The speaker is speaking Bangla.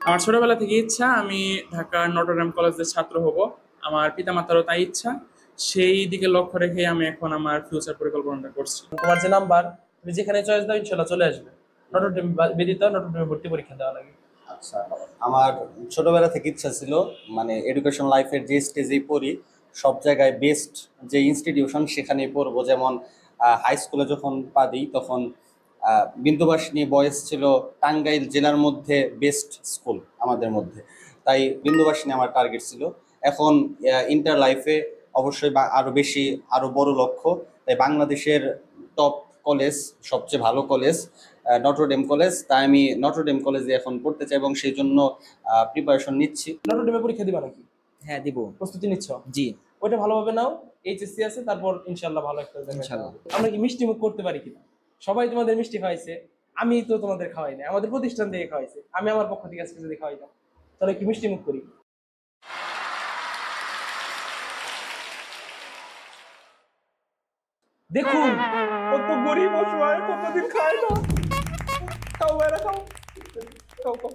আমার ছোটবেলা থেকে ইচ্ছা আমি ঢাকার নটরডেম কলেজের ছাত্র হব। আমার পিতামাতারও তাই ইচ্ছা। সেই দিকে লক্ষ্য রেখে আমি এখন আমার ফিউচার পরিকল্পনাটা করছি। তোমার যে নাম্বার, তুমি যেখানে চয়েস দাও ইনশাল্লাহ চলে আসবে। নটরডেম ব্যতীত নটরডেমে ভর্তি পরীক্ষা দেওয়া লাগে। আচ্ছা, আমার ছোটবেলা থেকে ইচ্ছা ছিল মানে এডুকেশন লাইফের যে স্টেজেই পড়ি সব জায়গায় বেস্ট যে ইনস্টিটিউশন সেখানেই পড়বো। যেমন হাই স্কুলে যখন পা দিই তখন বিন্দুবাসিনী বয়েজ ছিল টাঙ্গাইল জেলার মধ্যে বেস্ট স্কুল আমাদের মধ্যে, তাই বিন্দুবাসিনী আমার টার্গেট ছিল। এখন ইন্টার লাইফে অবশ্যই আরো বেশি আরো বড় লক্ষ্য, তাই বাংলাদেশের টপ কলেজ সবচেয়ে ভালো কলেজ নটরডেম কলেজ, তাই আমি নটরডেম কলেজে এখন পড়তে চাই এবং সেই জন্য প্রিপারেশন নিচ্ছি। নটরডেমে পরীক্ষা দিবা নাকি? হ্যাঁ দিব। প্রস্তুতি নিচ্ছ? জি। ওইটা ভালোভাবে নাও। এইচএসসি আছে, তারপর ইনশাল্লাহ ভালো একটা জায়গায় ইনশাল্লাহ। যাবো। আমরা কি মিষ্টি মুখ করতে পারি কিনা? সবাই তোমাদের মিষ্টি খাওয়াইছে, আমি তো তোমাদের খাওয়াই না, আমাদের প্রতিষ্ঠান থেকে খাওয়াইছে, আমি আমার পক্ষ থেকে আজকে যদি খাওয়াই দাও তাহলে কি মিষ্টি মুখ করি? দেখুন কত গরিব অসহায়, কতদিন খায় না। খাও ভাইরা খাও, খাও খাও।